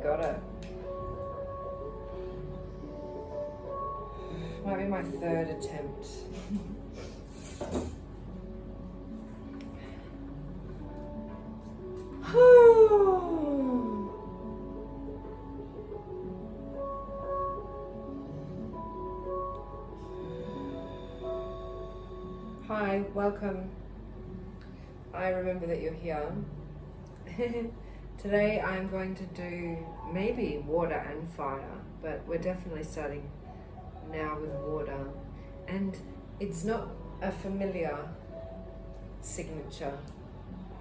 got it. Might be my third attempt. Hi, welcome. I remember that you're here. Today I'm going to do maybe water and fire, but we're definitely starting now with water. And it's not a familiar signature.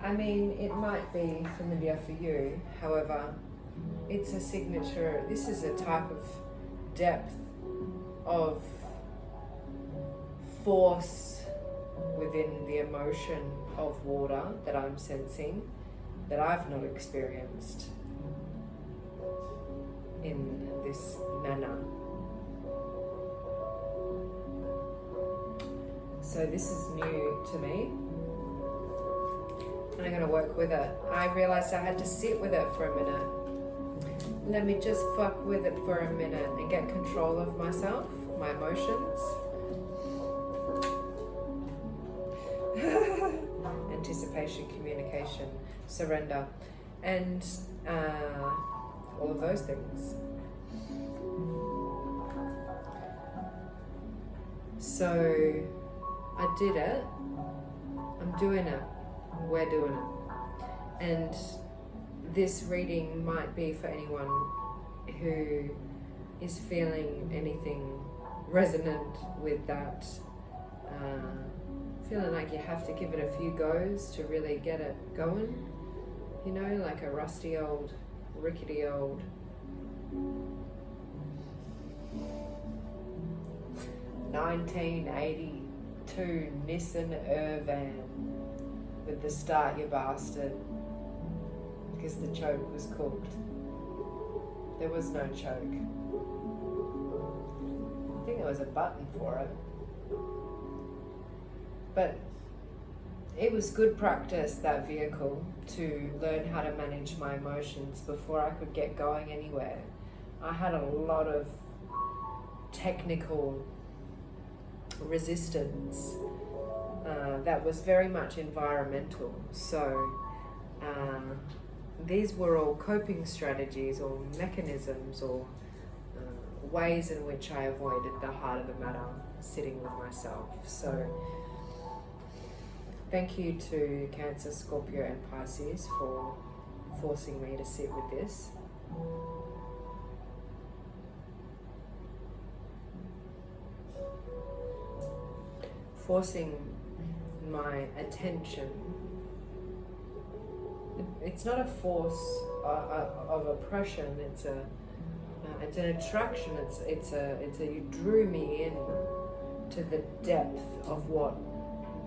I mean, it might be familiar for you, however, it's a signature. This is a type of depth of force within the emotion of water that I'm sensing, that I've not experienced in this manner. So this is new to me, and I'm going to work with it. I realized I had to sit with it for a minute. Let me just fuck with it for a minute and get control of myself, my emotions. Anticipation, communication, surrender, and all of those things. So I did it, I'm doing it, we're doing it. And this reading might be for anyone who is feeling anything resonant with that, feeling like you have to give it a few goes to really get it going, you know, like a rusty old, rickety old 1982 Nissan Irvan with the start you bastard, because the choke was cooked. There was no choke. I think there was a button for it. But it was good practice, that vehicle, to learn how to manage my emotions before I could get going anywhere. I had a lot of technical resistance that was very much environmental. So these were all coping strategies or mechanisms or ways in which I avoided the heart of the matter, sitting with myself. So thank you to Cancer, Scorpio and Pisces for forcing me to sit with this. Forcing my attention. It's not a force of oppression. It's an attraction. It's a you drew me in to the depth of what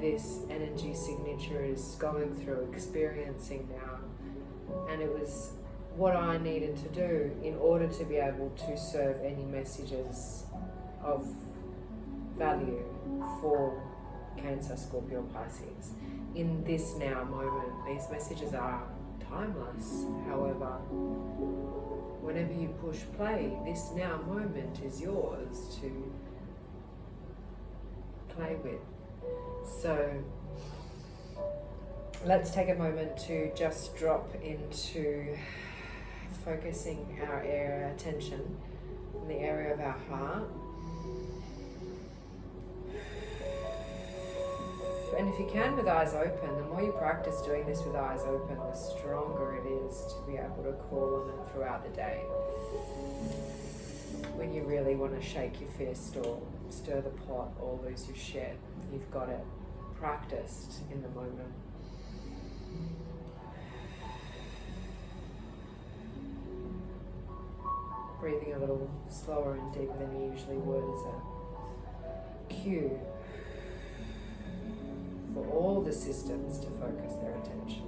this energy signature is going through, experiencing now, and it was what I needed to do in order to be able to serve any messages of value for Cancer, Scorpio, Pisces in this now moment. These messages are timeless. However, whenever you push play, this now moment is yours to play with. So let's take a moment to just drop into focusing our attention in the area of our heart. And if you can, with eyes open, the more you practice doing this with eyes open, the stronger it is to be able to call on it throughout the day. When you really want to shake your fist or stir the pot or lose your shit, you've got it practiced in the moment. Breathing a little slower and deeper than you usually would is a cue for all the systems to focus their attention.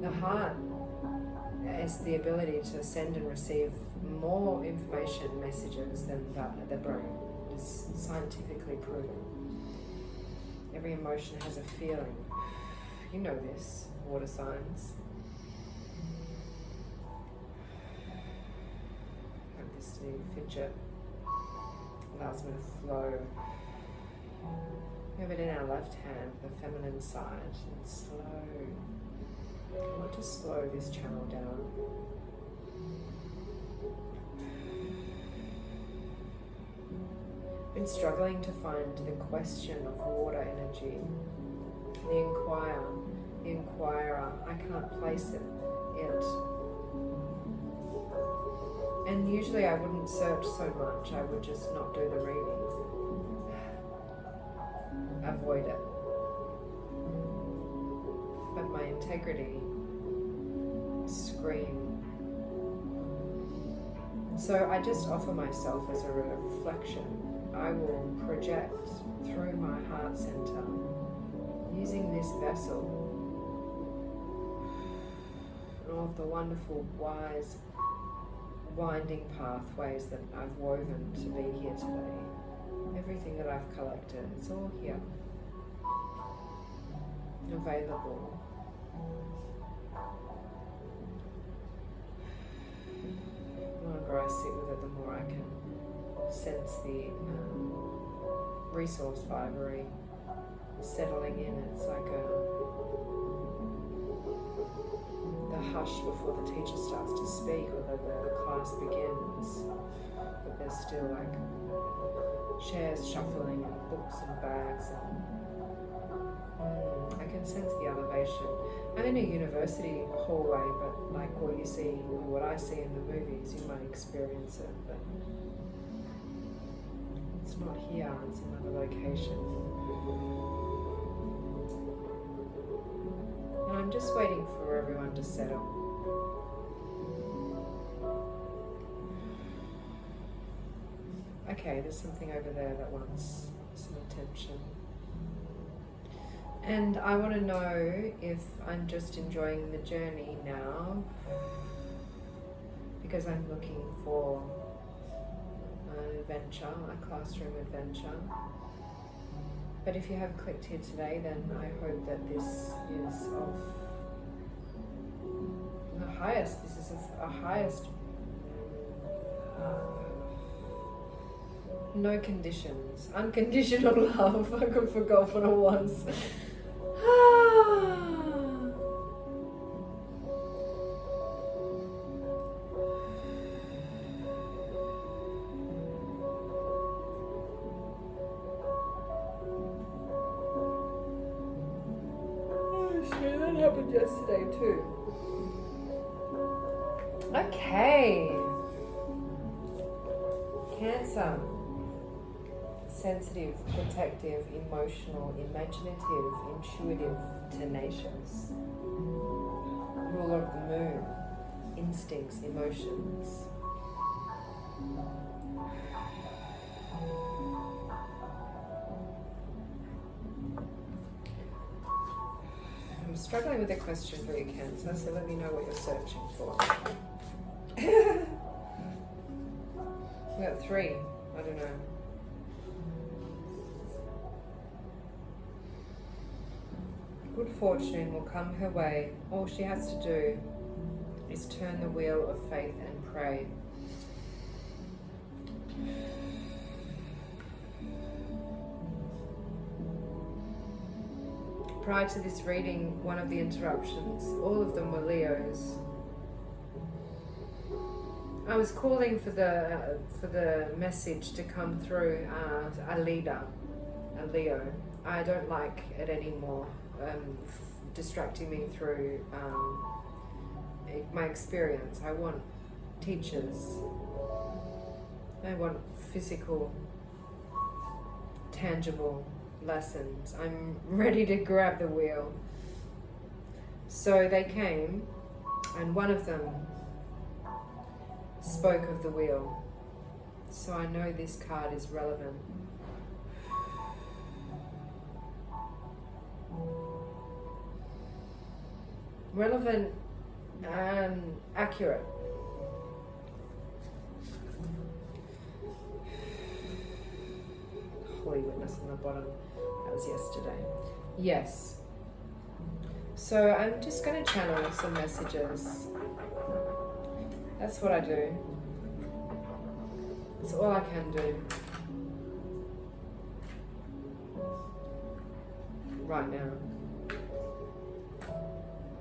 The heart is the ability to send and receive more information, messages than the brain. It is scientifically proven. Every emotion has a feeling. You know this, water signs. Hope this new fidget allows me to flow. We have it in our left hand, the feminine side, and slow. I want to slow this channel down. Been struggling to find the question of water energy. The inquirer, I can't place it yet. And usually I wouldn't search so much, I would just not do the reading. Avoid it. But my integrity scream. So I just offer myself as a reflection. I will project through my heart center using this vessel and all of the wonderful, wise, winding pathways that I've woven to be here today. Everything that I've collected, it's all here, available. The longer I sit with it, the more I can sense the resource library settling in. It's like the hush before the teacher starts to speak or the class begins, but there's still like chairs shuffling and books and bags, and I can sense the elevation. I'm in a university hallway, but like what you see or what I see in the movies, you might experience it, but it's not here, it's another location. And I'm just waiting for everyone to settle. Okay, there's something over there that wants some attention. And I want to know if I'm just enjoying the journey now because I'm looking for an adventure, a classroom adventure. But if you have clicked here today, then I hope that this is of the highest. This is a highest. No conditions. Unconditional love. I could forget what it was. That happened yesterday too. Okay. Cancer. Sensitive, protective, emotional, imaginative, intuitive, tenacious. Ruler of the moon. Instincts, emotions. I'm struggling with a question for you, Cancer, so let me know what you're searching for. We got 3. I don't know. Good fortune will come her way. All she has to do is turn the wheel of faith and pray. Prior to this reading, one of the interruptions, all of them were Leos. I was calling for the message to come through a leader, a Leo. I don't like it anymore, distracting me through my experience. I want teachers. I want physical, tangible lessons. I'm ready to grab the wheel. So they came, and one of them spoke of the wheel. So I know this card is relevant. Relevant and accurate. Holy witness on the bottom. was yesterday. Yes. So I'm just going to channel some messages. That's what I do. It's all I can do. Right now.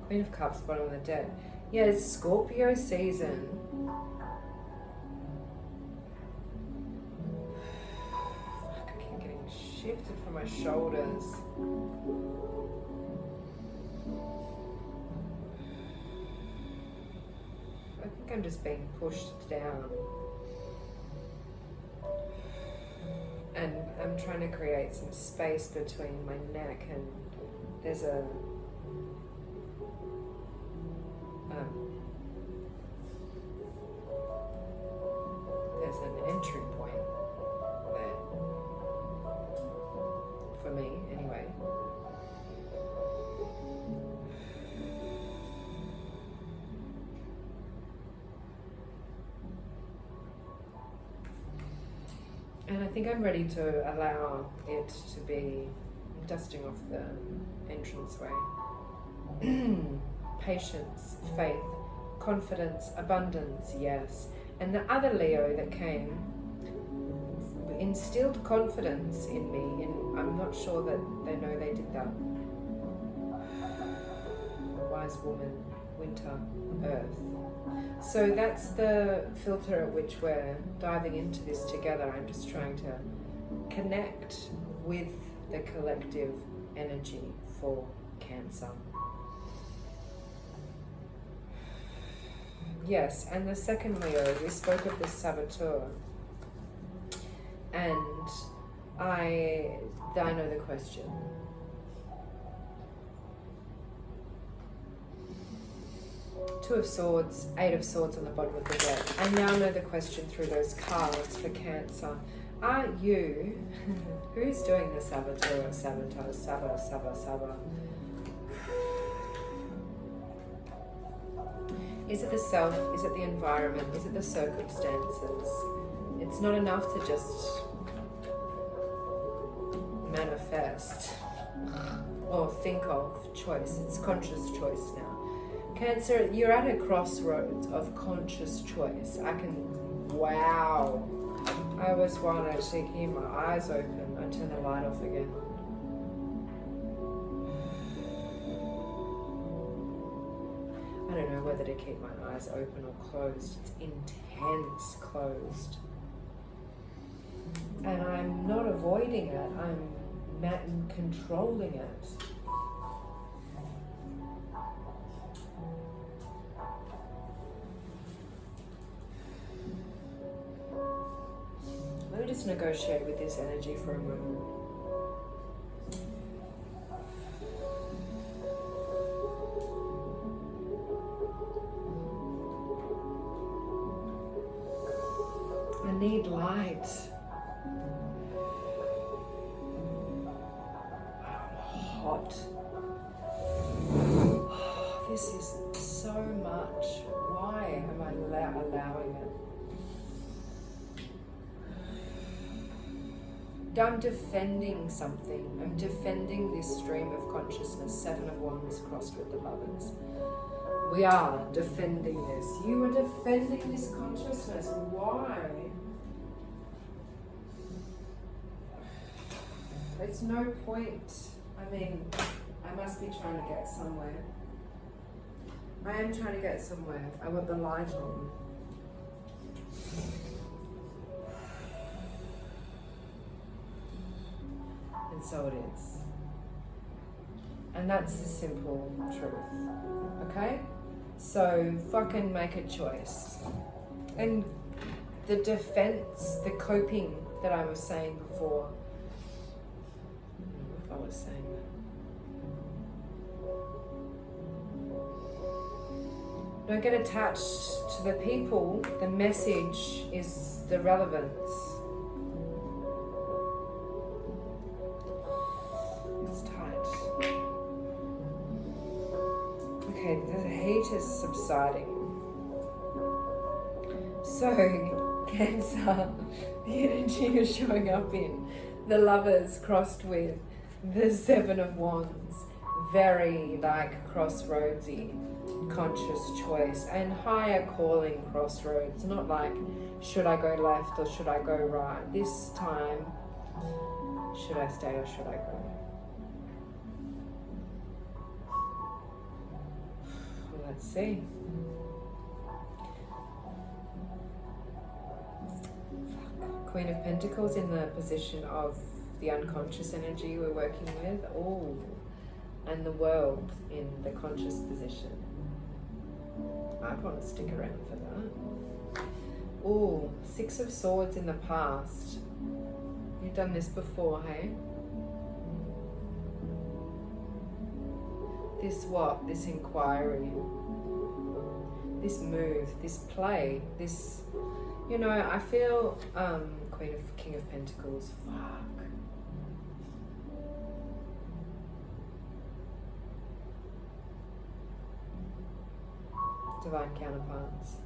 Queen of Cups, bottom of the deck. Yeah, it's Scorpio season. Fuck, I keep getting shifted from my shoulders. I think I'm just being pushed down. And I'm trying to create some space between my neck and there's an entry point there. For me, anyway. And I think I'm ready to allow it to be dusting off the entranceway. Patience, faith, confidence, abundance, yes. And the other Leo that came instilled confidence in me, and I'm not sure that they know they did that. Wise woman, winter, earth. So that's the filter at which we're diving into this together. I'm just trying to connect with the collective energy for Cancer. Yes, and the second Leo, we spoke of the saboteur. And I know the question. Two of Swords, Eight of Swords on the bottom of the deck. I now know the question through those cards for Cancer. Are you, who's doing the saboteur, sabotage, sabba? Is it the self? Is it the environment? Is it the circumstances? It's not enough to just manifest or think of choice. It's conscious choice now. Cancer, you're at a crossroads of conscious choice. Wow. I almost want to actually keep my eyes open. I turn the light off again. I don't know whether to keep my eyes open or closed. It's intense closed. And I'm not avoiding it. I'm controlling it. Let me just negotiate with this energy for a moment. I need light. I'm hot. This is so much. Why am I allowing it? I'm defending something. I'm defending this stream of consciousness. Seven of Wands crossed with the Lovers. We are defending this. You are defending this consciousness. Why? It's no point. I mean, I must be trying to get somewhere. I am trying to get somewhere. I want the light on. And so it is. And that's the simple truth. Okay? So fucking make a choice. And the defense, the coping that I was saying before. I don't know if I was saying that. Don't get attached to the people. The message is the relevance. Okay, the heat is subsiding. So, Cancer, the energy you're showing up in, the Lovers crossed with the Seven of Wands. Very like crossroadsy, conscious choice, and higher calling crossroads. Not like, should I go left or should I go right? This time, should I stay or should I go? Let's see. Queen of Pentacles in the position of the unconscious energy we're working with. Oh, and the World in the conscious position. I'd want to stick around for that. Oh, Six of Swords in the past. You've done this before, hey? This what? This inquiry, this move, this play, this, you know, I feel King of Pentacles. Fuck. Divine counterparts.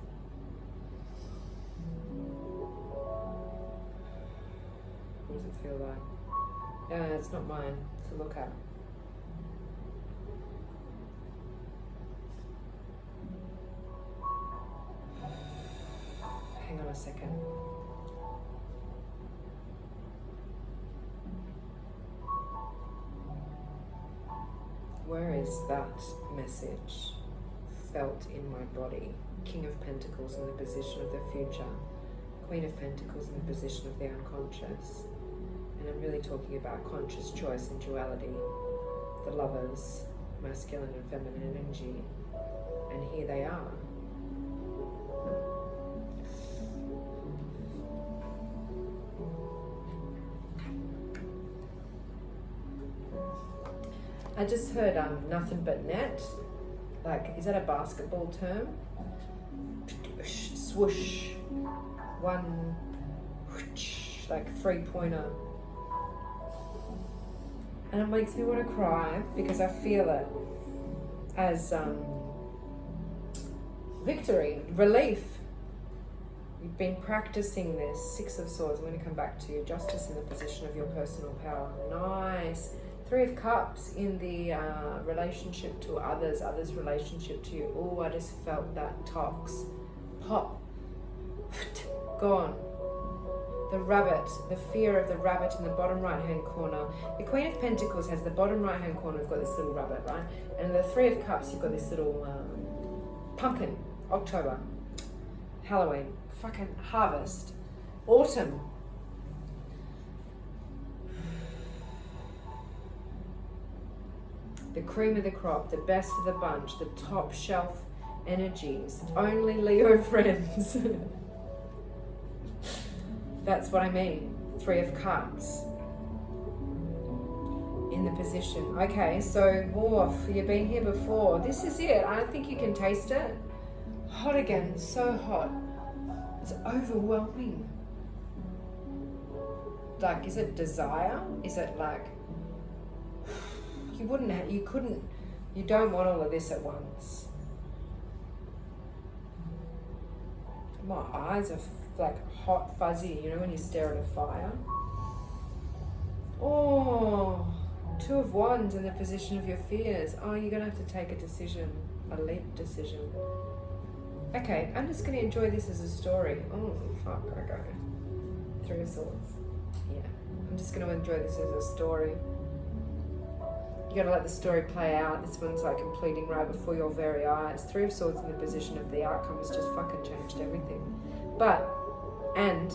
What does it feel like? Yeah, it's not mine to look at. Hang on a second. Where is that message felt in my body? King of Pentacles in the position of the future. Queen of Pentacles in the position of the unconscious. And I'm really talking about conscious choice and duality. The lovers, masculine and feminine energy. And here they are. I just heard nothing but net. Like, is that a basketball term? Swoosh. One, whoosh, like 3-pointer. And it makes me want to cry because I feel it as victory, relief. You've been practicing this. Six of Swords. I'm going to come back to you. Justice in the position of your personal power. Nice. Three of Cups in the relationship to others, others' relationship to you. Oh, I just felt that tox. Pop. Gone. The rabbit, the fear of the rabbit in the bottom right-hand corner. The Queen of Pentacles has the bottom right-hand corner. We've got this little rabbit, right? And the Three of Cups, you've got this little pumpkin. October. Halloween. Fucking harvest. Autumn. The cream of the crop, the best of the bunch, the top shelf energies, only Leo friends. That's what I mean. Three of Cups in the position. Okay, so Wolf, you've been here before. This is it. I don't think you can taste it. Hot again, so hot. It's overwhelming. Like, is it desire? Is it like, you don't want all of this at once. My eyes are like hot, fuzzy, you know, when you stare at a fire. Oh, Two of Wands in the position of your fears. Oh, you're going to have to take a decision, a leap decision. Okay, I'm just going to enjoy this as a story. Oh, fuck, okay. Three of Swords. Yeah, I'm just going to enjoy this as a story. You gotta let the story play out. This one's like completing right before your very eyes. Three of Swords in the position of the outcome has just fucking changed everything. And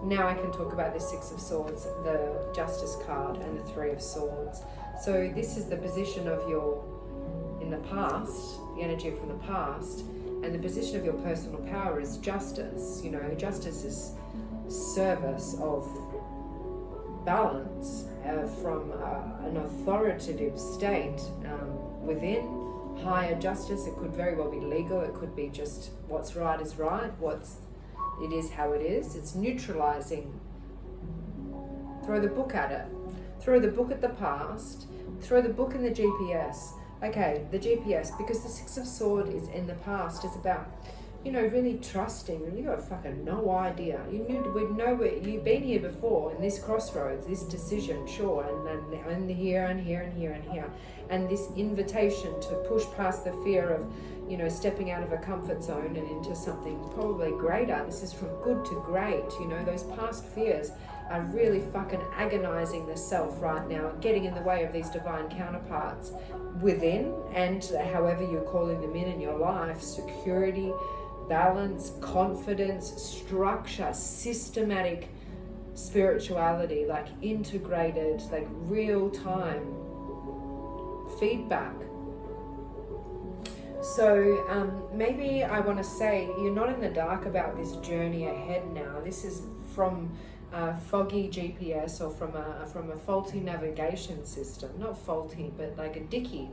now I can talk about the Six of Swords, the Justice card, and the Three of Swords. So this is the position of your, in the past, the energy from the past, and the position of your personal power is justice. You know, justice is service of balance from an authoritative state within. Higher justice, it could very well be legal, it could be just what's right is right, it is how it is. It's neutralizing. Throw the book at it. Throw the book at the past. Throw the book in the GPS. Okay, the GPS, because the Six of Swords is in the past, is about you know, really trusting, and you got fucking no idea. We'd know it. You've been here before in this crossroads, this decision, sure, and here and here and here and here, and this invitation to push past the fear of, you know, stepping out of a comfort zone and into something probably greater. This is from good to great. You know, those past fears are really fucking agonizing the self right now, getting in the way of these divine counterparts within, and however you're calling them in your life. Security, balance, confidence, structure, systematic spirituality, like integrated, like real-time feedback. So maybe I want to say you're not in the dark about this journey ahead now. This is from foggy GPS or from a faulty navigation system. Not faulty, but like a dicky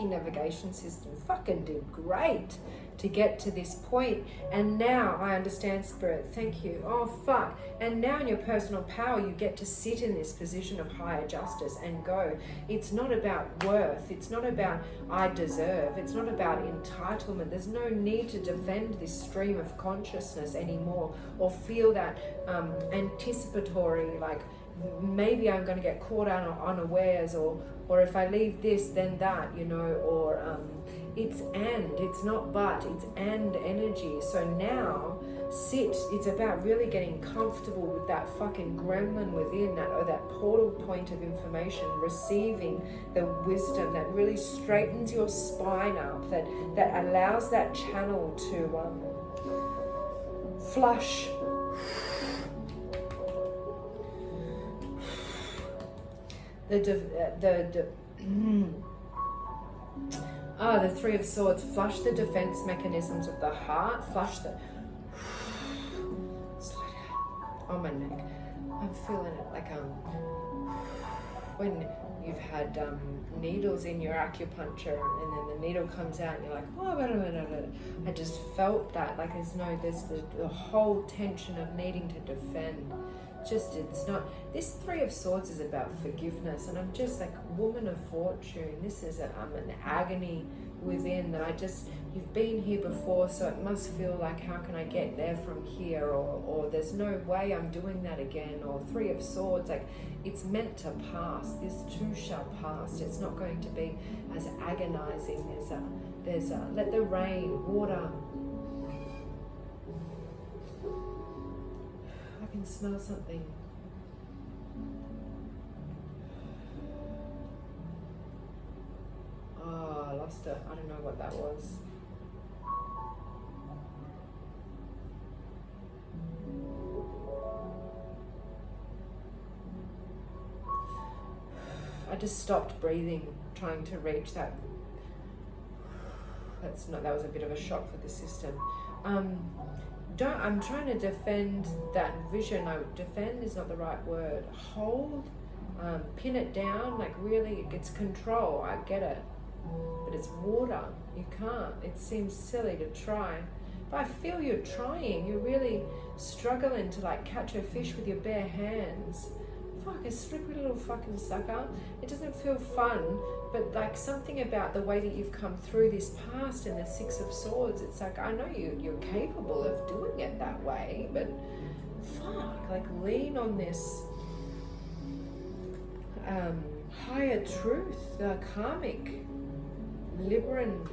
navigation system. Fucking did great to get to this point. And now I understand, Spirit, thank you. Oh fuck. And now in your personal power you get to sit in this position of higher justice and go. It's not about worth. It's not about I deserve. It's not about entitlement. There's no need to defend this stream of consciousness anymore, or feel that anticipatory, like maybe I'm going to get caught out unawares, or if I leave this then that, you know, or it's not but, it's and energy. So now sit, it's about really getting comfortable with that fucking gremlin within, that portal point of information, receiving the wisdom that really straightens your spine up, that allows that channel to flush. The Three of Swords, flush the defense mechanisms of the heart, flush the, slow down, on my neck. I'm feeling it like when you've had needles in your acupuncture and then the needle comes out and you're like, oh, I just felt that, like there's the whole tension of needing to defend. It's not, this Three of Swords is about forgiveness, and I'm just like woman of fortune. This is an agony within that you've been here before, so it must feel like, how can I get there from here, or there's no way I'm doing that again, or Three of Swords, like it's meant to pass. This too shall pass. It's not going to be as agonizing. There's let the rain, water. I can smell something. Oh, I lost it. I don't know what that was. I just stopped breathing, trying to reach that. That was a bit of a shock for the system. I'm trying to defend that vision. Defend is not the right word. Hold, pin it down, like really, it's control. I get it, but it's water. You can't. It seems silly to try, but I feel you're trying. You're really struggling to like catch a fish with your bare hands. Fuck, a slippery little fucking sucker. It doesn't feel fun, but like something about the way that you've come through this past in the Six of Swords, it's like, I know you're capable of doing it that way, but fuck, like lean on this higher truth, the karmic, Libran.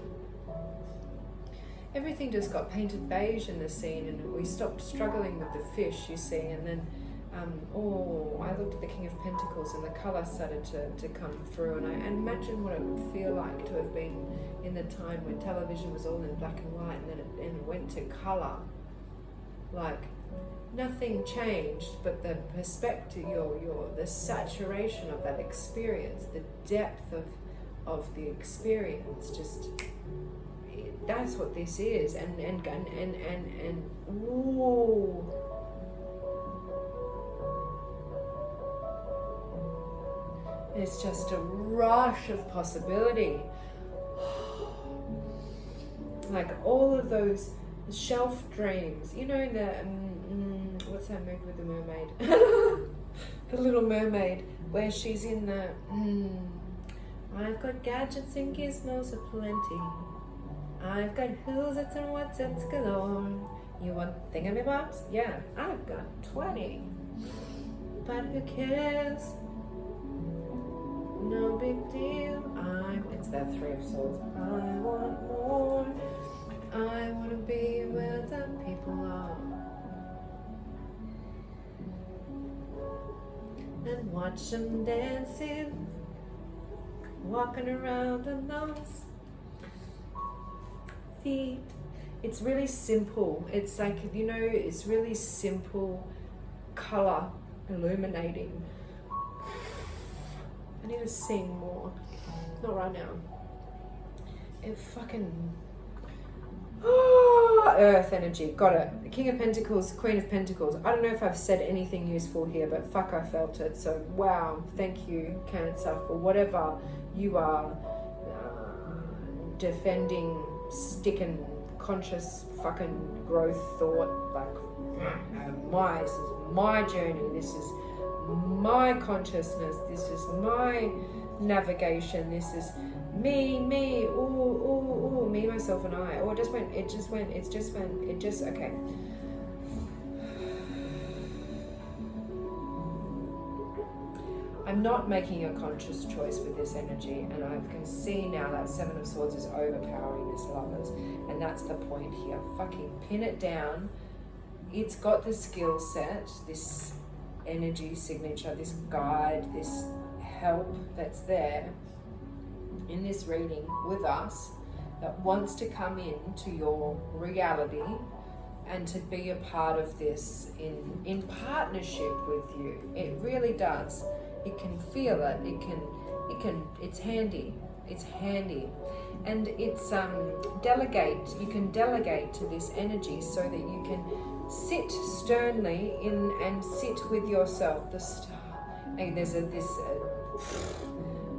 Everything just got painted beige in the scene, and we stopped struggling with the fish, you see, and then I looked at the King of Pentacles and the colour started to come through, and I imagined what it would feel like to have been in the time when television was all in black and white, and then it went to colour. Like nothing changed, but the perspective, the saturation of that experience, the depth of the experience, just that's what this is, and whoa. It's just a rush of possibility. Like all of those shelf dreams. You know, what's that movie with the mermaid? The Little Mermaid, where she's in the, I've got gadgets and gizmos aplenty. I've got who's it's and what's it's galore. You want thingamabobs? Yeah, I've got 20. But who cares? No big deal. It's that Three of Swords. I want more. I want to be where the people are. And watch them dancing, walking around on those feet. It's really simple. It's like, you know, it's really simple color illuminating. I need to sing more. Not right now. It fucking... Earth energy. Got it. The King of Pentacles, Queen of Pentacles. I don't know if I've said anything useful here, but fuck, I felt it. So, wow. Thank you, Cancer, for whatever you are defending, sticking, conscious fucking growth thought. Like, this is my journey. This is my consciousness. This is my navigation. This is me, me, myself, and I. Oh, okay. I'm not making a conscious choice with this energy, and I can see now that Seven of Swords is overpowering this Lovers, and that's the point here. Fucking pin it down. It's got the skill set, this energy signature, this guide, this help that's there in this reading with us, that wants to come into your reality and to be a part of this in partnership with you. It really does. It can feel it. It's handy. It's handy. And it's delegate. You can delegate to this energy so that you can sit sternly in and sit with yourself. And there's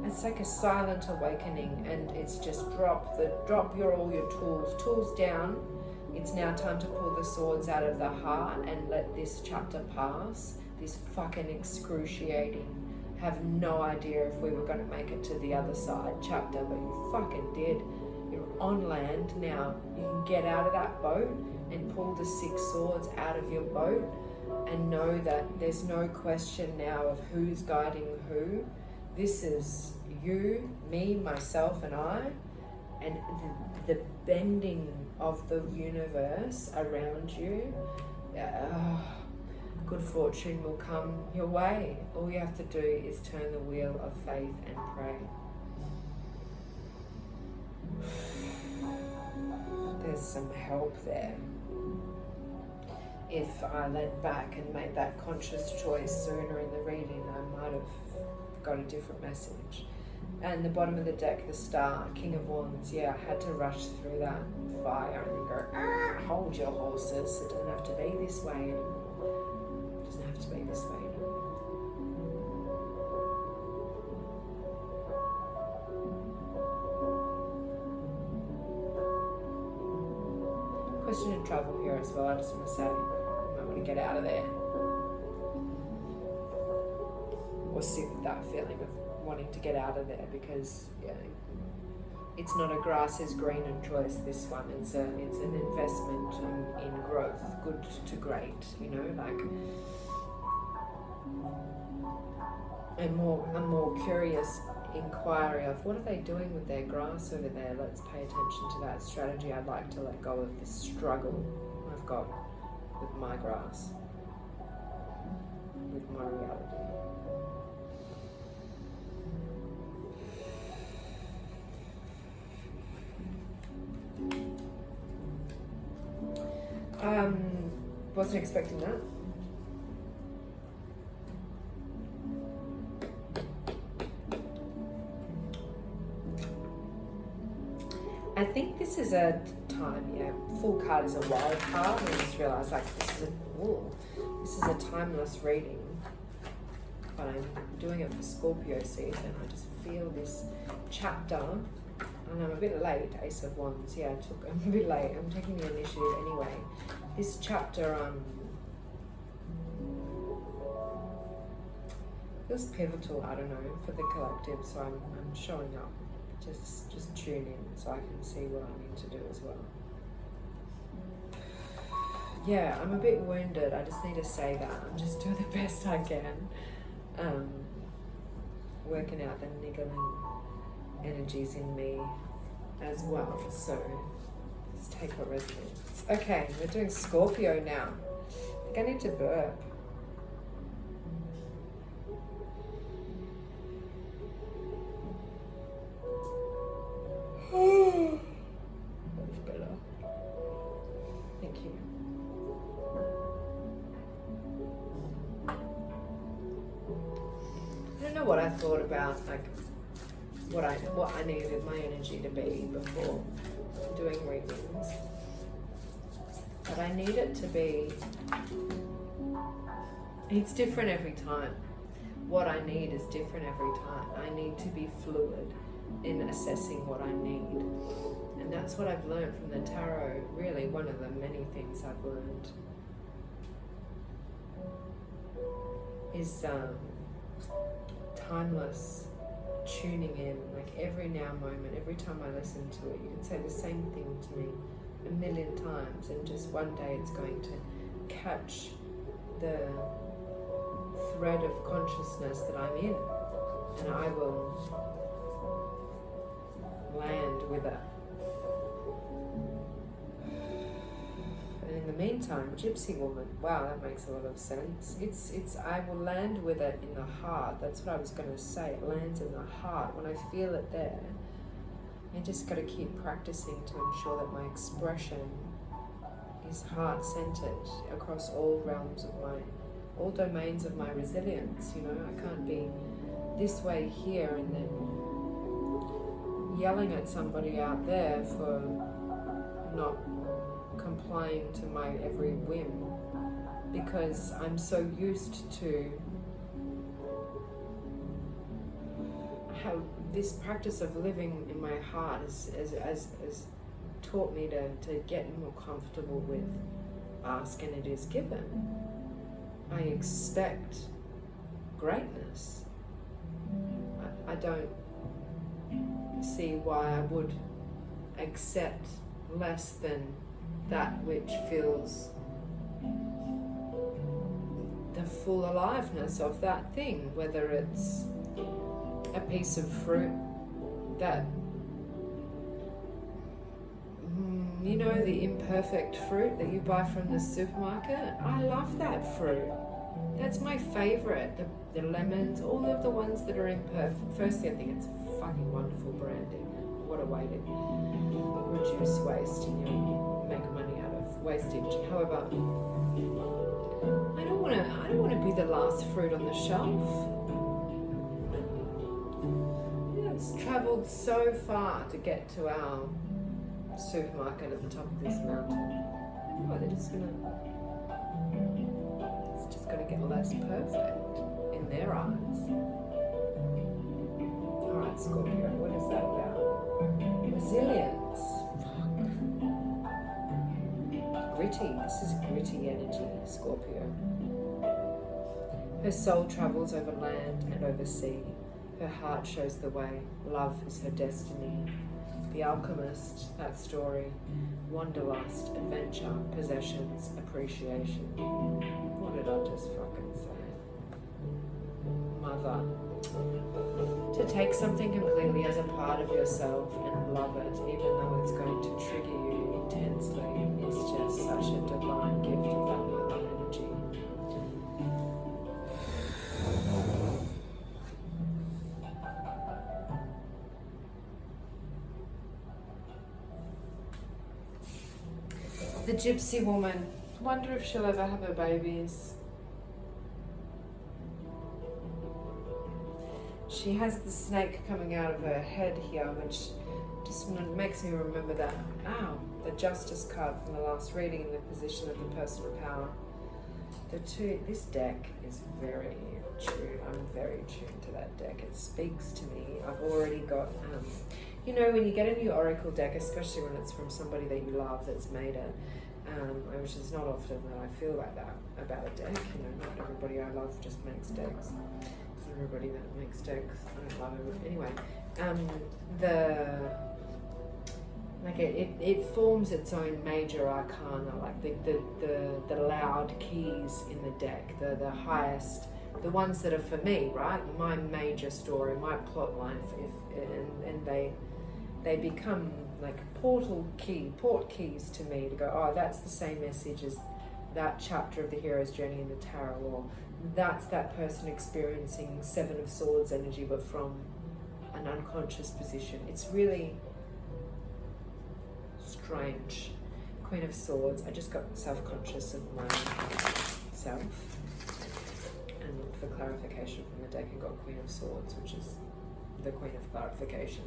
it's like a silent awakening, and it's just drop all your tools down. It's now time to pull the swords out of the heart and let this chapter pass. This fucking excruciating, have no idea if we were going to make it to the other side chapter, but you fucking did. You're on land now. You can get out of that boat and pull the 6 swords out of your boat and know that there's no question now of who's guiding who. This is you, me, myself, and I, and the bending of the universe around you. Good fortune will come your way. All you have to do is turn the wheel of faith and pray. There's some help there. If I leant back and made that conscious choice sooner in the reading, I might have got a different message. And the bottom of the deck, the Star, King of Wands. Yeah, I had to rush through that fire and then go, hold your horses. It doesn't have to be this way anymore. It doesn't have to be this way anymore. Question of travel here as well. I just want to say, you might want to get out of there. Or sit with that feeling of wanting to get out of there, because it's not a grass is greener choice, this one. It's an investment in growth, good to great, like a more curious inquiry of what are they doing with their grass over there. Let's pay attention to that strategy. I'd like to let go of this struggle I've got with my grass, with my reality. Wasn't expecting that. I think this is a time, full card is a wild card. I just realised this is a timeless reading. But I'm doing it for Scorpio season. I just feel this chapter. And I'm a bit late, Ace of Wands. I'm a bit late. I'm taking the initiative anyway. This chapter feels pivotal, I don't know, for the collective, so I'm showing up. just tune in so I can see what I need to do as well. Yeah, I'm a bit wounded. I just need to say that. I'm just doing the best I can. Working out the niggling energies in me as well. So let's take what resonates. Okay, we're doing Scorpio now. I think I need to burp. That is better. Thank you. I don't know what I thought about, like what I needed my energy to be before doing readings, but I need it to be. It's different every time. What I need is different every time. I need to be fluid in assessing what I need, and that's what I've learned from the tarot. Really, one of the many things I've learned is timeless tuning in, like every now moment, every time I listen to it, you can say the same thing to me a million times, and just one day it's going to catch the thread of consciousness that I'm in, and I will land with it. And in the meantime, Gypsy Woman, wow, that makes a lot of sense. It's I will land with it in the heart. That's what I was going to say. It lands in the heart. When I feel it there, I just got to keep practicing to ensure that my expression is heart-centered across all realms of all domains of my resilience. You know, I can't be this way here and then yelling at somebody out there for not complying to my every whim, because I'm so used to how this practice of living in my heart has taught me to get more comfortable with ask and it is given. I expect greatness. I don't see why I would accept less than that which feels the full aliveness of that thing, whether it's a piece of fruit that, you know, the imperfect fruit that you buy from the supermarket. I love that fruit. That's my favorite. The lemons, all of the ones that are imperfect. Firstly, I think it's fucking wonderful branding. What a way to reduce waste and make money out of wastage. However, I don't want to be the last fruit on the shelf. It's travelled so far to get to our supermarket at the top of this mountain. Oh, it's just gonna get less perfect in their eyes. Alright, Scorpio, what is that about? Resilience. Fuck. Gritty. This is gritty energy, Scorpio. Her soul travels over land and over sea. Her heart shows the way. Love is her destiny. The alchemist, that story. Wanderlust, adventure, possessions, appreciation. What did I just fucking say? Mother. To take something completely as a part of yourself and love it, even though it's going to trigger you intensely, is just such a divine gift of that mother energy. The Gypsy Woman. Wonder if she'll ever have her babies. She has the snake coming out of her head here, which just makes me remember that, the Justice card from the last reading in the position of the person of power. This deck is very tuned. I'm very tuned to that deck. It speaks to me. I've already got, you know, when you get a new oracle deck, especially when it's from somebody that you love that's made it, which is not often that I feel like that about a deck. You know, not everybody I love just makes decks. You everybody that makes decks. I don't love everybody. Anyway, it forms its own major arcana, like the loud keys in the deck, the highest, the ones that are for me, right? My major story, my plot line, and they become like port keys to me to go, oh, that's the same message as that chapter of the hero's journey in the tarot, or that's that person experiencing Seven of Swords energy, but from an unconscious position. It's really strange. Queen of Swords. I just got self-conscious of myself, and for clarification from the deck, I got Queen of Swords, which is the Queen of clarification.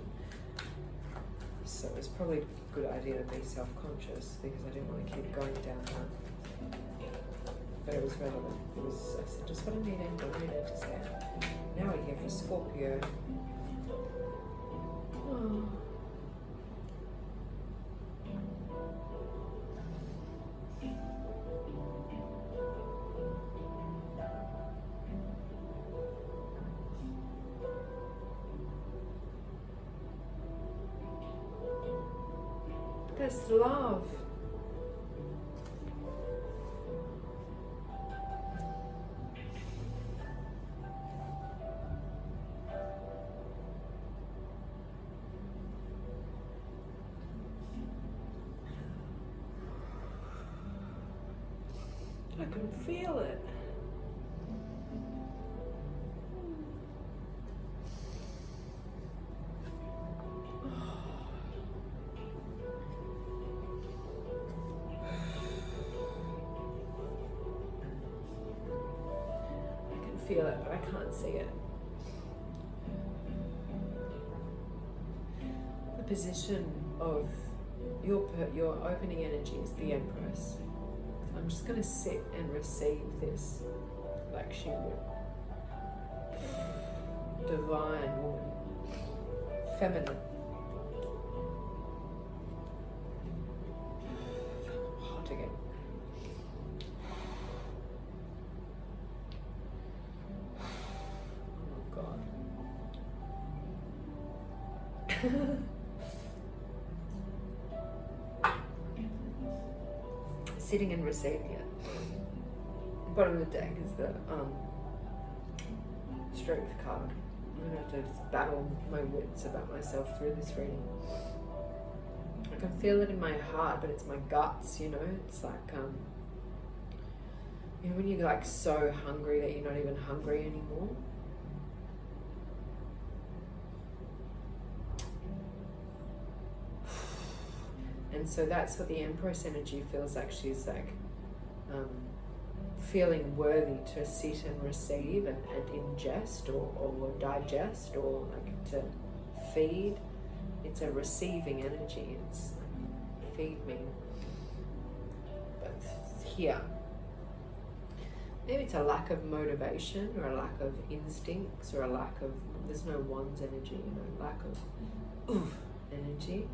So it's probably a good idea to be self-conscious, because I didn't want to keep going down that. But it was relevant. It was just what I needed to say. Now we're here for Scorpio. Oh. There's love. I can feel it. Feel it, but I can't see it. The position of your opening energy is the Empress. So I'm just going to sit and receive this like she would. Divine woman. Feminine. Hot again. Sitting and receiving it. Bottom of the deck is the Strength card. I'm going to have to just battle my wits about myself through this reading. I can feel it in my heart, but it's my guts, you know. It's like, you know, when you're like so hungry that you're not even hungry anymore. And so that's what the Empress energy feels like. She's like feeling worthy to sit and receive and ingest or digest or like to feed. It's a receiving energy. It's like, feed me. But here, maybe it's a lack of motivation or a lack of instincts or a lack of, there's no wands energy, you know, lack of oof energy.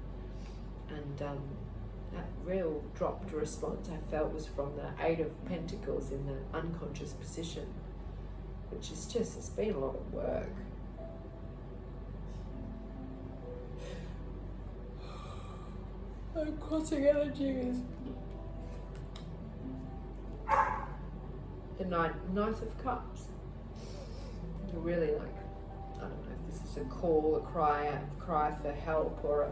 And that real dropped response I felt was from the Eight of Pentacles in the unconscious position, which is just, it's been a lot of work. Crossing energy is the Knight of Cups. You're really like, I don't know if this is a call, a cry for help, or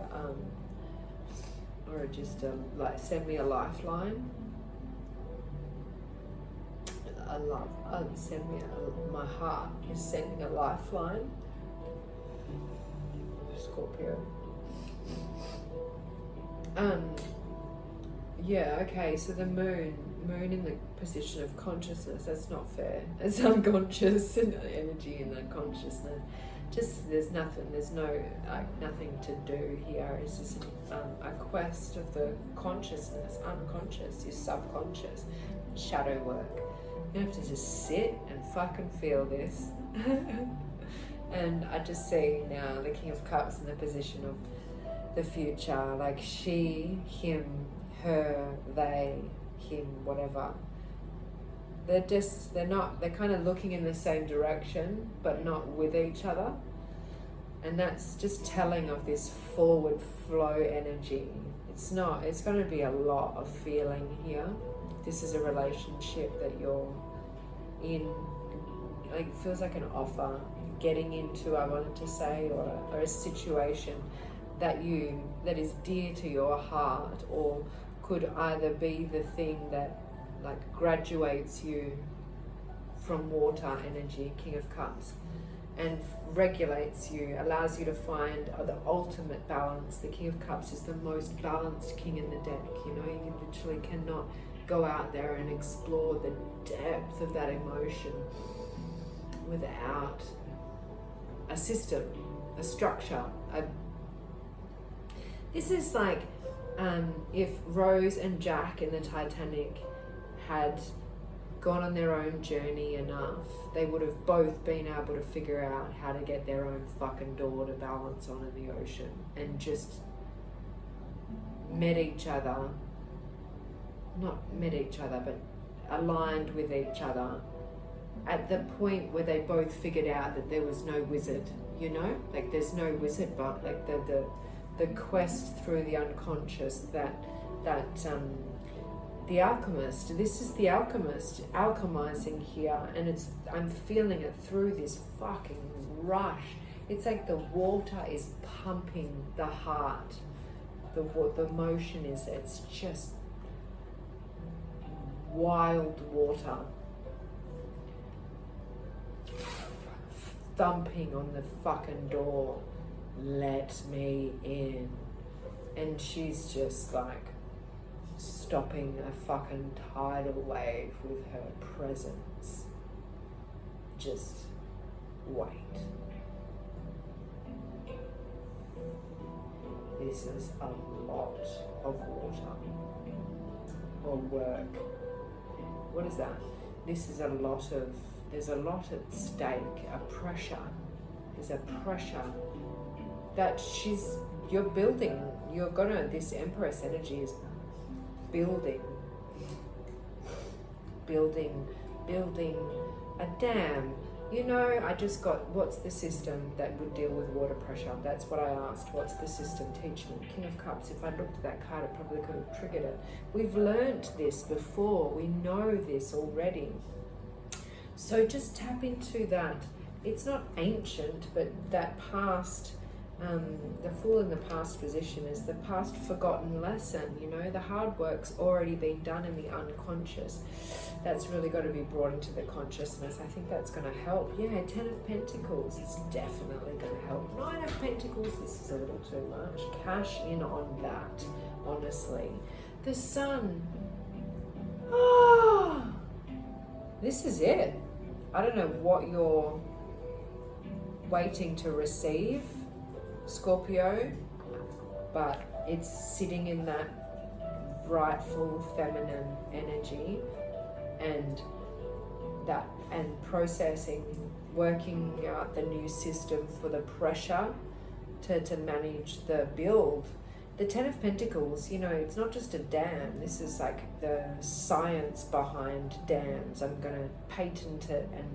just like send me a lifeline. I love, my heart is sending a lifeline. Scorpio. Yeah, okay, so the moon in the position of consciousness, that's not fair. It's unconscious and energy and unconsciousness. Just, there's no, nothing to do here. It's just a quest of the consciousness, unconscious, your subconscious, shadow work. You have to just sit and fucking feel this. And I just see now the King of Cups in the position of the future, like she, him, her, they, him, whatever. they're kind of looking in the same direction, but not with each other. And that's just telling of this forward flow energy. It's going to be a lot of feeling here. This is a relationship that you're in, like, feels like an offer, getting into, I wanted to say, or a situation that is dear to your heart, or could either be the thing that like graduates you from water energy, King of Cups, and regulates you, allows you to find the ultimate balance. The King of Cups is the most balanced king in the deck. You know, you literally cannot go out there and explore the depth of that emotion without a system, a structure. This is like if Rose and Jack in the Titanic had gone on their own journey enough, they would have both been able to figure out how to get their own fucking door to balance on in the ocean, and just but aligned with each other at the point where they both figured out that there was no wizard, you know, like there's no wizard, but like the quest through the unconscious, that the alchemist, this is the alchemist alchemizing here, and I'm feeling it through this fucking rush. It's like the water is pumping the heart. The motion is, it's just wild water thumping on the fucking door. Let me in. And she's just like stopping a fucking tidal wave with her presence. Just wait. This is a lot of water or work. What is that? This is there's a lot at stake, a pressure. There's a pressure that you're building. This Empress energy is building a dam. You know, I just got, what's the system that would deal with water pressure? That's what I asked. What's the system? Teach me. King of Cups. If I looked at that card, it probably could have triggered it. We've learnt this before. We know this already. So just tap into that. It's not ancient, but that past, the Fool in the past position is the past forgotten lesson. You know, the hard work's already been done in the unconscious. That's really got to be brought into the consciousness. I think that's going to help. Yeah, 10 of Pentacles is definitely going to help. 9 of Pentacles, this is a little too much. Cash in on that, honestly. The Sun. Ah, this is it. I don't know what you're waiting to receive, Scorpio, but it's sitting in that rightful feminine energy, and processing, working out the new system for the pressure to manage the build. The 10 of Pentacles, you know, it's not just a dam. This is like the science behind dams. I'm going to patent it, and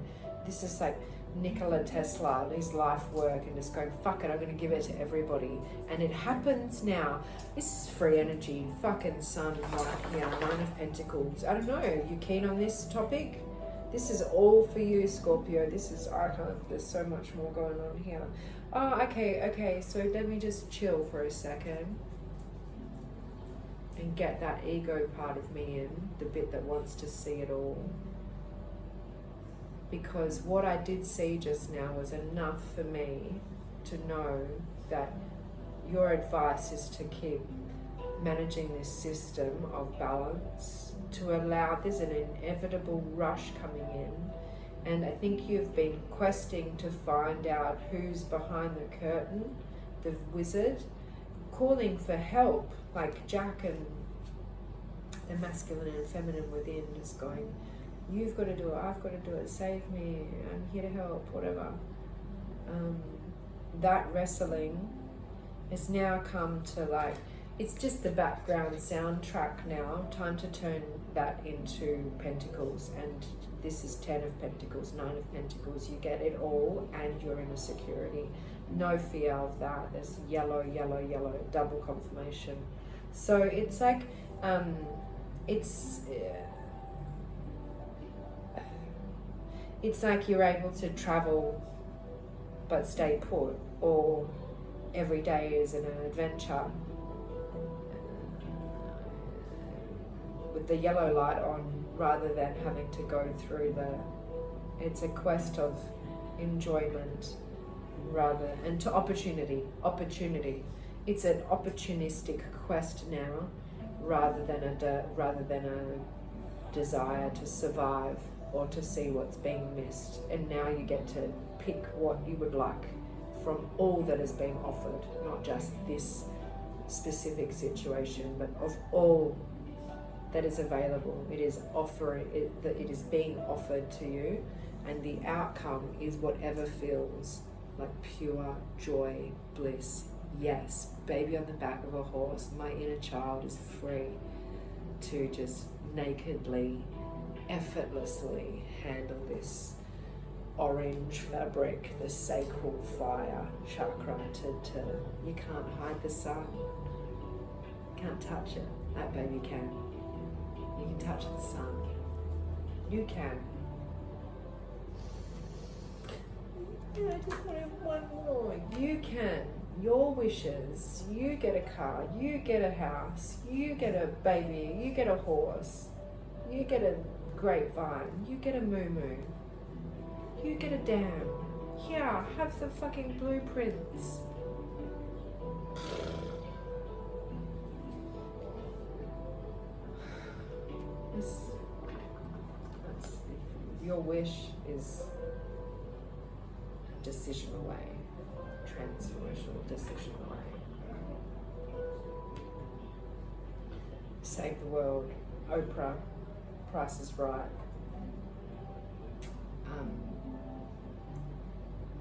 this is like Nikola Tesla, his life work, and just going, fuck it, I'm going to give it to everybody. And it happens now. This is free energy. Fucking Sun right here, 9 of Pentacles. I don't know, you keen on this topic? This is all for you, Scorpio. There's so much more going on here. Oh, okay, so let me just chill for a second and get that ego part of me in, the bit that wants to see it all. Because what I did see just now was enough for me to know that your advice is to keep managing this system of balance, to allow, there's an inevitable rush coming in, and I think you've been questing to find out who's behind the curtain, the wizard, calling for help, like Jack and the masculine and feminine within, just going, you've got to do it, I've got to do it, save me, I'm here to help, whatever. That wrestling has now come to like it's just the background soundtrack now. Time to turn that into Pentacles, and this is 10 of Pentacles, 9 of Pentacles. You get it all and you're in a security. No fear of that. There's yellow, yellow, yellow, double confirmation. So it's like, it's like you're able to travel but stay put, or every day is an adventure. With the yellow light on, rather than having to go through it's a quest of enjoyment and to opportunity. It's an opportunistic quest now, rather than a desire to survive or to see what's being missed. And now you get to pick what you would like from all that is being offered, not just this specific situation, but of all that is available. It is being offered to you, and the outcome is whatever feels like pure joy, bliss. Yes, baby on the back of a horse, my inner child is free to just nakedly, effortlessly handle this orange fabric, the sacral fire chakra. You can't hide the sun. Can't touch it. That baby can. You can touch the sun. You can. Yeah, I just wanted one more. You can. Your wishes. You get a car. You get a house. You get a baby. You get a horse. You get a grapevine. You get a moo-moo. You get a dam. Yeah, have the fucking blueprints. Your wish is a decision away, transformational decision away. Save the world, Oprah, Price is Right.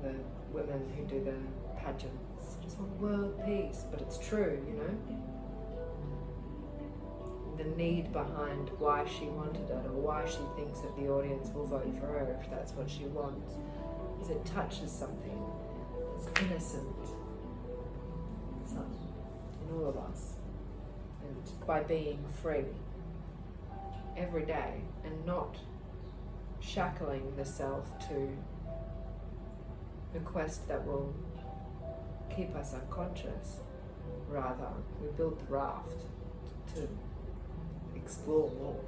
The women who do the pageants just want world peace, but it's true, you know. The need behind why she wanted it, or why she thinks that the audience will vote for her if that's what she wants, is it touches something that's innocent. It's not in all of us. And by being free every day and not shackling the self to the quest that will keep us unconscious, rather we build the raft to explore more.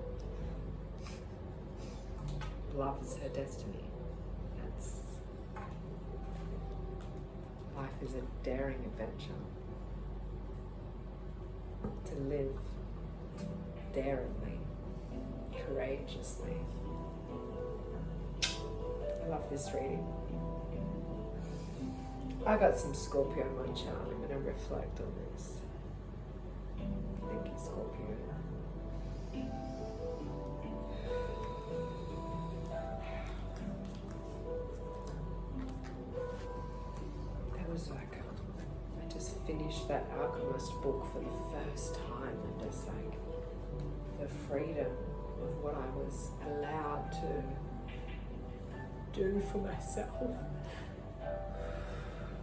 Love is her destiny. Life is a daring adventure. To live daringly, courageously. I love this reading. I got some Scorpio in my chart. I'm going to reflect on this. Thank you, Scorpio. That was like, I just finished that Alchemist book for the first time, and just like the freedom of what I was allowed to do for myself.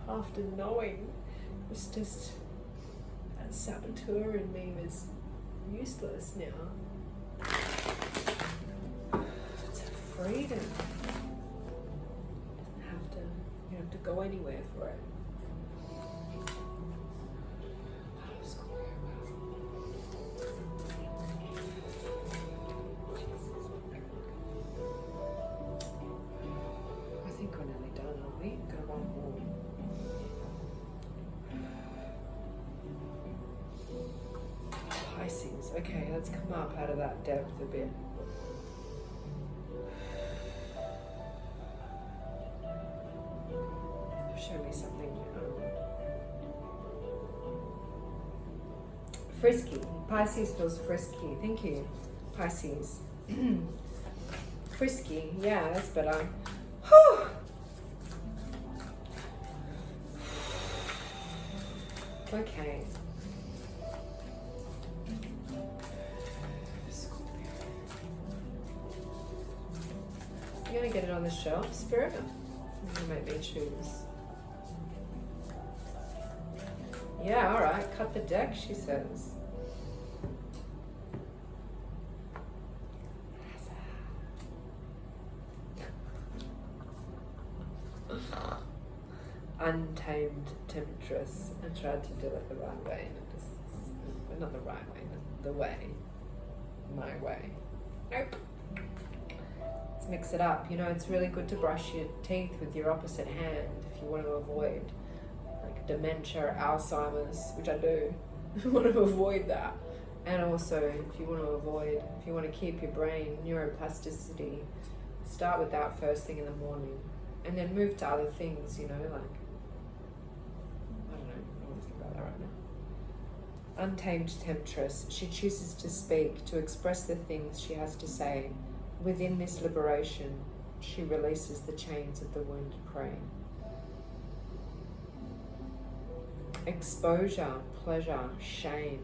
After knowing, it was just that saboteur in me was useless now. It's a freedom. You don't have to go anywhere for it. I think we're nearly done, aren't we? Got one more. Pisces. Okay, let's come up out of that depth a bit. Show me something. Frisky. Pisces feels frisky. Thank you, Pisces. Frisky. Yeah, that's better. Whew. Okay. You're going to get it on the shelf, Spirit? You're going to make me choose. Yeah, alright. Cut the deck, she says. Untamed temptress. I tried to do it the right way, and it just, not the right way, the way, my way. Nope. Let's mix it up. You know, it's really good to brush your teeth with your opposite hand if you want to avoid like dementia, Alzheimer's, which I do. I want to avoid that. And also, if you want to keep your brain neuroplasticity, start with that first thing in the morning, and then move to other things. You know, like. I don't want to think about that right now. Untamed temptress. She chooses to speak, to express the things she has to say. Within this liberation, she releases the chains of the wounded prey. Exposure, pleasure, shame,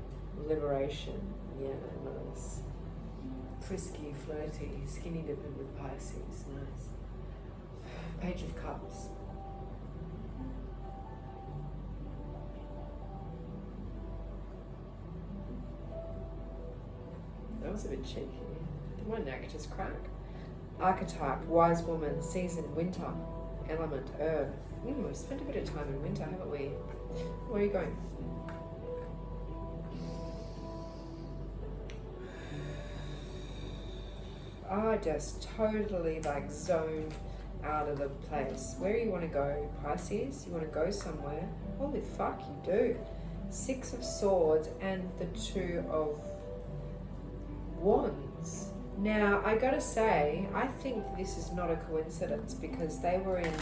liberation. Yeah, nice. Frisky, flirty, skinny dipping with Pisces. Nice. Page of Cups. That was a bit cheeky. Did my neck just crack? Archetype, wise woman, season, winter, element, earth. We've spent a bit of time in winter, haven't we? Where are you going? I just totally like zoned out of the place. Where do you want to go, Pisces? You want to go somewhere? Holy fuck, you do. 6 of Swords and the 2 of Wands. Now, I gotta say, I think this is not a coincidence because they were in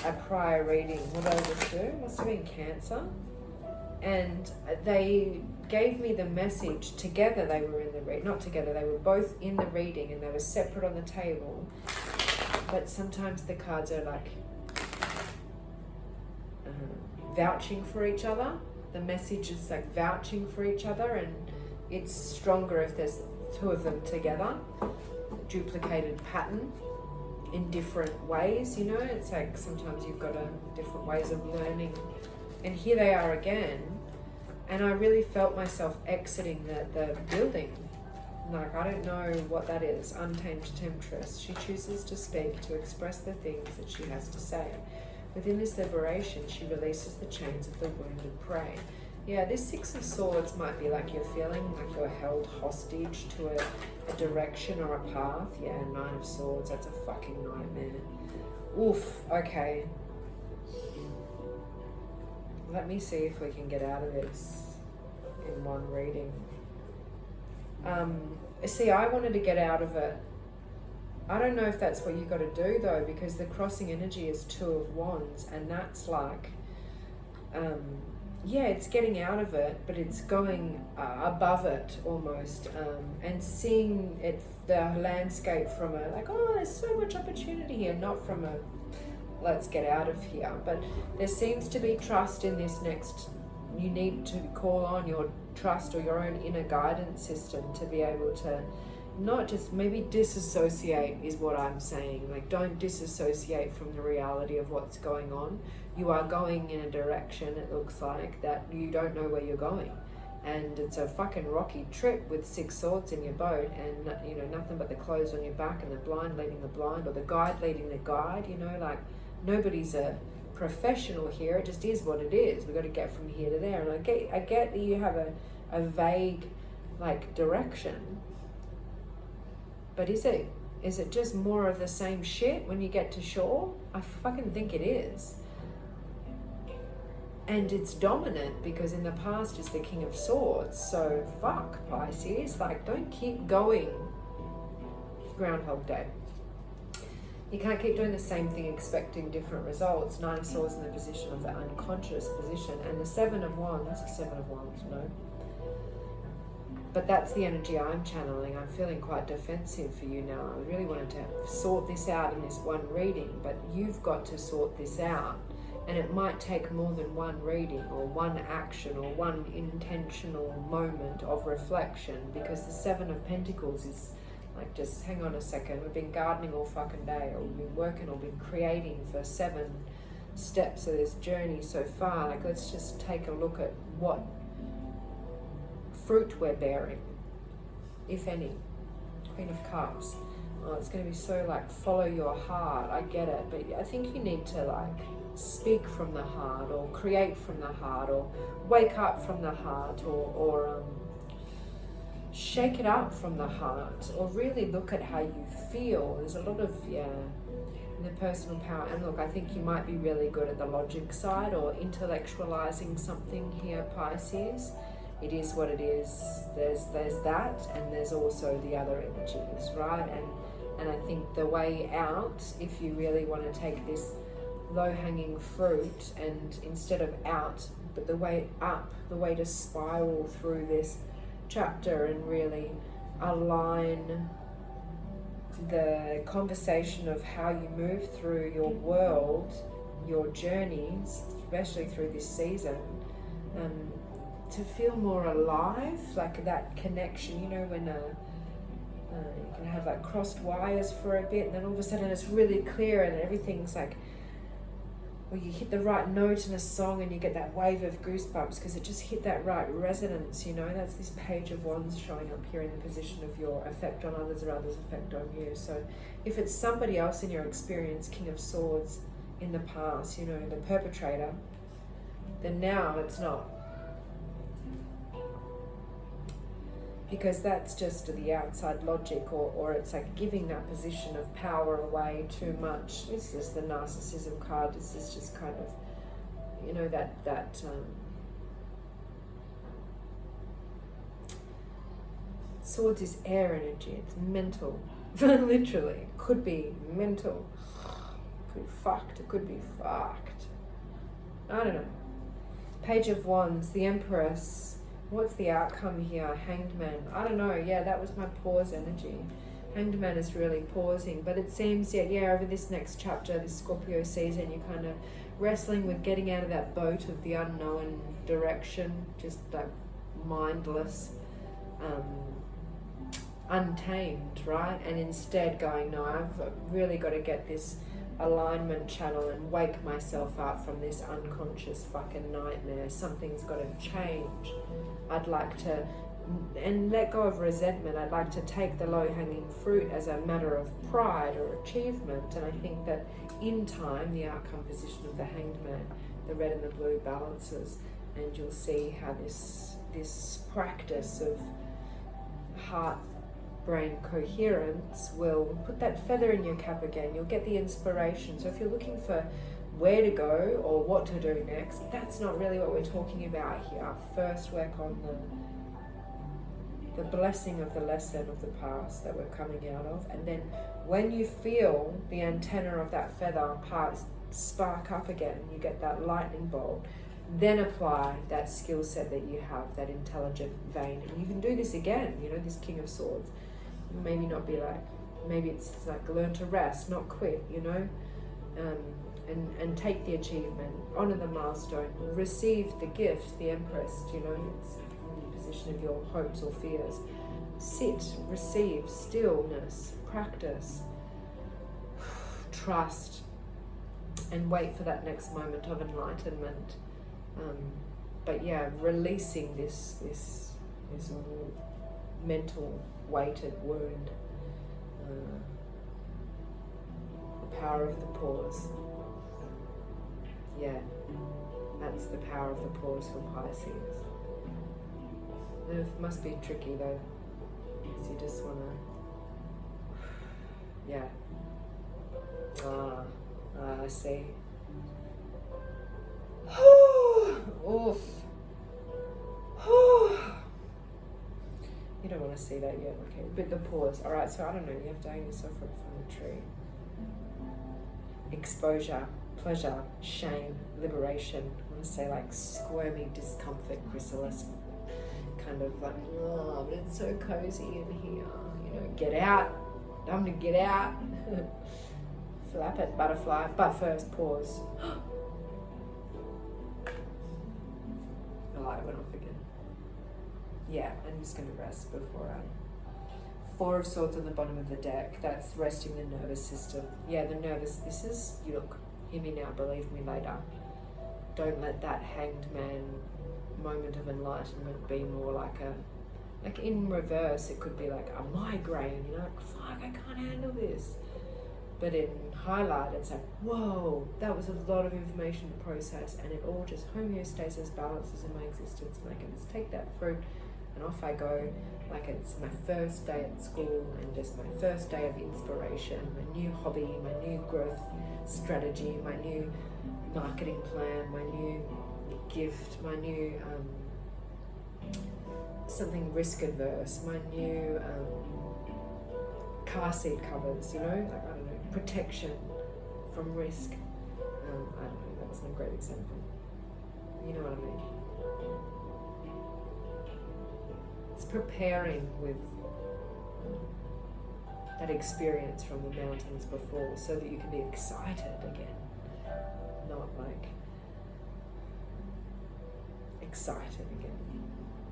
a prior reading. What did I just do? Must have been Cancer. And they gave me the message together. They were in the read, not together, they were both in the reading and they were separate on the table. But sometimes the cards are like vouching for each other. The message is like vouching for each other, and it's stronger if there's 2 of them together. Duplicated pattern in different ways, you know. It's like sometimes you've got different ways of learning. And here they are again. And I really felt myself exiting the building. Like, I don't know what that is. Untamed temptress. She chooses to speak, to express the things that she has to say. Within this liberation, she releases the chains of the wounded prey. Yeah, this 6 of Swords might be like you're feeling like you're held hostage to a direction or a path. Yeah, 9 of Swords, that's a fucking nightmare. Oof, okay. Let me see if we can get out of this in one reading. See, I wanted to get out of it. I don't know if that's what you got to do though, because the crossing energy is 2 of Wands, and that's like, yeah, it's getting out of it, but it's going above it almost, and seeing it, the landscape from a like, oh, there's so much opportunity here, not from a let's get out of here. But there seems to be trust in this next. You need to call on your trust or your own inner guidance system to be able to not just maybe disassociate is what I'm saying. Like, don't disassociate from the reality of what's going on. You are going in a direction, it looks like, that you don't know where you're going. And it's a fucking rocky trip with 6 swords in your boat, and you know, nothing but the clothes on your back and the blind leading the blind, or the guide leading the guide, you know, like nobody's a professional here. It just is what it is. We've got to get from here to there. And I get that you have a vague like direction, but is it just more of the same shit when you get to shore? I fucking think it is. And it's dominant because in the past is the King of Swords. So fuck, Pisces, like don't keep going Groundhog Day. You can't keep doing the same thing expecting different results. 9 of Swords in the position of the unconscious position, and the 7 of Wands, no. But that's the energy I'm channeling. I'm feeling quite defensive for you now. I really wanted to sort this out in this one reading, but you've got to sort this out. And it might take more than one reading or one action or one intentional moment of reflection, because the 7 of Pentacles is Like, just hang on a second, we've been gardening all fucking day, or we've been working, or been creating for 7 steps of this journey so far. Like, let's just take a look at what fruit we're bearing, if any. Queen of Cups. Oh, it's going to be so like, follow your heart. I get it, but I think you need to like speak from the heart, or create from the heart, or wake up from the heart, or shake it up from the heart, or really look at how you feel. There's a lot of, in the personal power. And look, I think you might be really good at the logic side, or intellectualizing something here, Pisces. It is what it is. There's that, and there's also the other energies, right? And I think the way out, if you really want to take this low-hanging fruit, and instead of out, but the way up, the way to spiral through this chapter and really align the conversation of how you move through your world, your journeys, especially through this season, to feel more alive, like that connection, you know, when you can have like crossed wires for a bit, and then all of a sudden it's really clear and everything's like, well, you hit the right note in a song and you get that wave of goosebumps because it just hit that right resonance, you know. That's this Page of Wands showing up here in the position of your effect on others or others' effect on you. So if it's somebody else in your experience, King of Swords in the past, you know, the perpetrator, then now it's not. Because that's just the outside logic, or it's like giving that position of power away too much. This is the narcissism card. This is just kind of, you know, that Swords is air energy. It's mental. Literally. It could be mental. It could be fucked. It could be fucked. I don't know. Page of Wands, the Empress. What's the outcome here? Hanged Man. I don't know. Yeah, that was my pause energy. Hanged Man is really pausing. But it seems, over this next chapter, this Scorpio season, you're kind of wrestling with getting out of that boat of the unknown direction. Just like mindless, untamed, right? And instead going, no, I've really got to get this alignment channel and wake myself up from this unconscious fucking nightmare. Something's got to change. I'd like to, and let go of resentment. I'd like to take the low-hanging fruit as a matter of pride or achievement. And I think that in time, the outcome position of the Hanged Man, the red and the blue balances, and you'll see how this practice of heart brain coherence will put that feather in your cap again. You'll get the inspiration. So if you're looking for where to go or what to do next, that's not really what we're talking about here. First, work on the blessing of the lesson of the past that we're coming out of, and then when you feel the antenna of that feather part spark up again, you get that lightning bolt, then apply that skill set that you have, that intelligent vein. And you can do this again, you know, this King of Swords. Maybe not be like, maybe it's like learn to rest, not quit, you know, and take the achievement, honor the milestone, receive the gift, the Empress, you know, it's in the position of your hopes or fears. Sit, receive, stillness, practice, trust, and wait for that next moment of enlightenment. But yeah, releasing this mental weighted wound. The power of the pause. Yeah, that's the power of the pause for Pisces. It must be tricky though, because you just want to, I see. Oof. You don't want to see that yet, okay? But the pause. All right, so I don't know, you have to hang yourself up from the tree. Exposure, pleasure, shame, liberation. I want to say like squirmy discomfort, chrysalis. Kind of like, oh, but it's so cozy in here. You know, get out. Time to get out. Flap it, butterfly. But first, pause. I went off again. Yeah, I'm just going to rest before I Four of Swords on the bottom of the deck. That's resting the nervous system. Yeah, the nervous. This is, you look, hear me now, believe me later. Don't let that hanged man moment of enlightenment be more like in reverse, it could be like a migraine, you know, like, fuck, I can't handle this. But in highlight, it's like, whoa, that was a lot of information to process, and it all just homeostasis, balances in my existence, and I can just take that fruit and off I go, like it's my first day at school and just my first day of inspiration, my new hobby, my new growth strategy, my new marketing plan, my new gift, my new something risk adverse, my new car seat covers, you know, like, I don't know, protection from risk. I don't know, that wasn't a great example. You know what I mean? It's preparing with that experience from the mountains before so that you can be excited again. Not like excited again.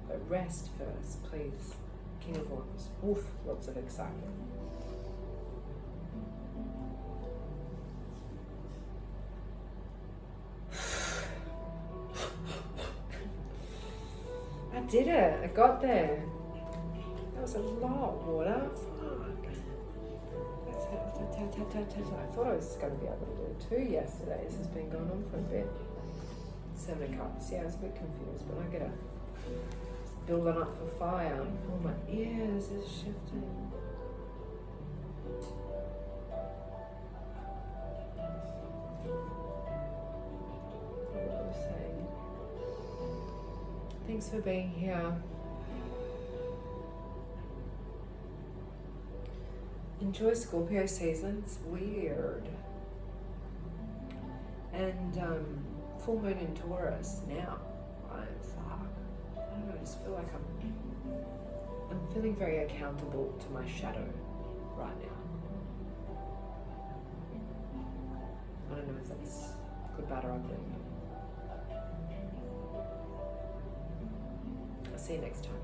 But rest first, please. King of Wands. Oof, lots of excitement. I did it. I got there. That was a lot of water. Fuck. I thought I was going to be able to do 2 yesterday. This has been going on for a bit. 7 of Cups. Yeah, I was a bit confused, but I get it. Building up for fire. Oh, my ears is shifting. What I was saying. Thanks for being here. Enjoy Scorpio season. It's weird. And full moon in Taurus now. Right? Fuck. I don't know. I just feel like I'm feeling very accountable to my shadow right now. I don't know if that's good, bad, or ugly. I'll see you next time.